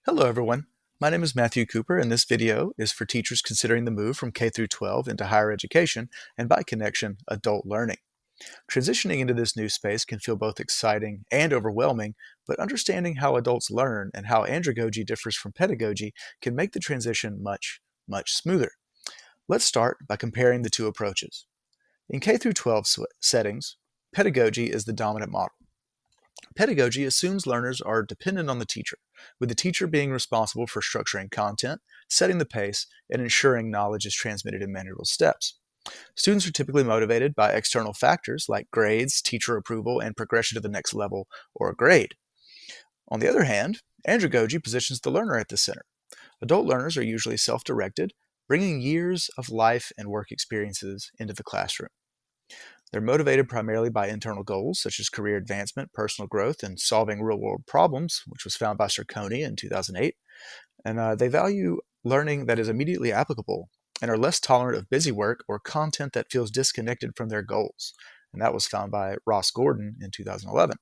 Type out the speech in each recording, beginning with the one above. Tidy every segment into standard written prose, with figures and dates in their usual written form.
Hello everyone, my name is Matthew Cooper and this video is for teachers considering the move from K through 12 into higher education and by connection, adult learning. Transitioning into this new space can feel both exciting and overwhelming, but understanding how adults learn and how andragogy differs from pedagogy can make the transition much smoother. Let's start by comparing the two approaches. In K through 12 settings, pedagogy is the dominant model. Pedagogy assumes learners are dependent on the teacher, with the teacher being responsible for structuring content, setting the pace, and ensuring knowledge is transmitted in manageable steps. Students are typically motivated by external factors like grades, teacher approval, and progression to the next level or grade. On the other hand, andragogy positions the learner at the center. Adult learners are usually self-directed, bringing years of life and work experiences into the classroom. They're motivated primarily by internal goals such as career advancement, personal growth, and solving real world problems, which was found by Circoni in 2008. And they value learning that is immediately applicable and are less tolerant of busy work or content that feels disconnected from their goals. And that was found by Ross Gordon in 2011.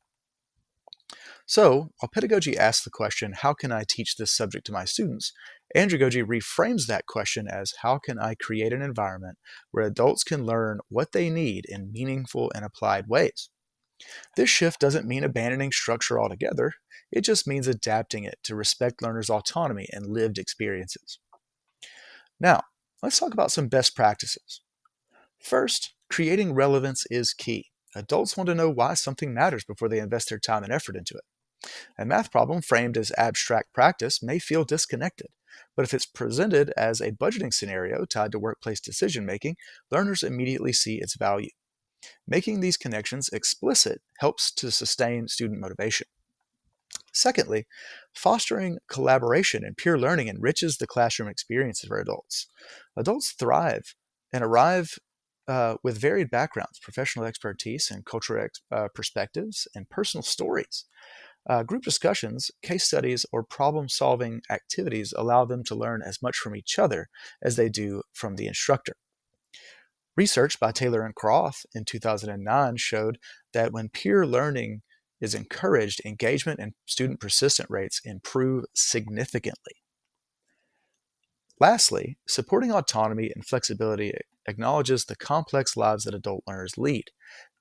So, while pedagogy asks the question, how can I teach this subject to my students? Andragogy reframes that question as, how can I create an environment where adults can learn what they need in meaningful and applied ways? This shift doesn't mean abandoning structure altogether, it just means adapting it to respect learners' autonomy and lived experiences. Now, let's talk about some best practices. First, creating relevance is key. Adults want to know why something matters before they invest their time and effort into it. A math problem framed as abstract practice may feel disconnected, but if it's presented as a budgeting scenario tied to workplace decision making, learners immediately see its value. Making these connections explicit helps to sustain student motivation. Secondly, fostering collaboration and peer learning enriches the classroom experiences for adults. Adults thrive and arrive with varied backgrounds, professional expertise, and cultural perspectives, and personal stories. Group discussions, case studies, or problem solving activities allow them to learn as much from each other as they do from the instructor. Research by Taylor and Croft in 2009 showed that when peer learning is encouraged, engagement and student persistent rates improve significantly. Lastly, supporting autonomy and flexibility acknowledges the complex lives that adult learners lead.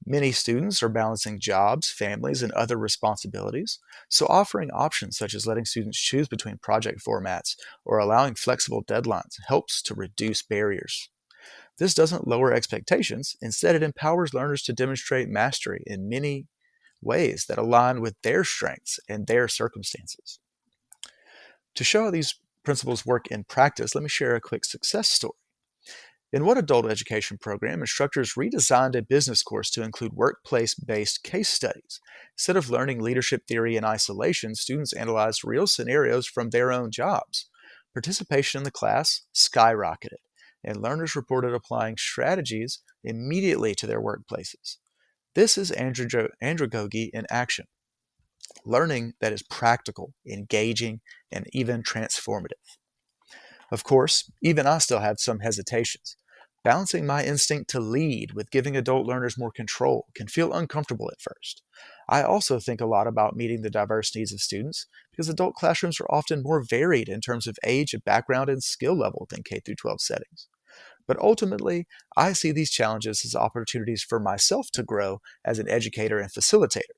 Many students are balancing jobs, families, and other responsibilities, so offering options such as letting students choose between project formats or allowing flexible deadlines helps to reduce barriers. This doesn't lower expectations, instead, it empowers learners to demonstrate mastery in many ways that align with their strengths and their circumstances. To show how these principles work in practice, let me share a quick success story. In one adult education program, instructors redesigned a business course to include workplace-based case studies. Instead of learning leadership theory in isolation, students analyzed real scenarios from their own jobs. Participation in the class skyrocketed, and learners reported applying strategies immediately to their workplaces. This is andragogy in action, learning that is practical, engaging, and even transformative. Of course, even I still had some hesitations. Balancing my instinct to lead with giving adult learners more control can feel uncomfortable at first. I also think a lot about meeting the diverse needs of students because adult classrooms are often more varied in terms of age, background, and skill level than K through 12 settings. But ultimately, I see these challenges as opportunities for myself to grow as an educator and facilitator.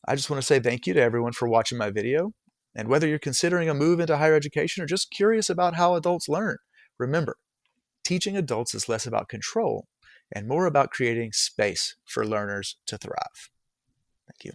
I just want to say thank you to everyone for watching my video. And whether you're considering a move into higher education or just curious about how adults learn, remember, teaching adults is less about control and more about creating space for learners to thrive. Thank you.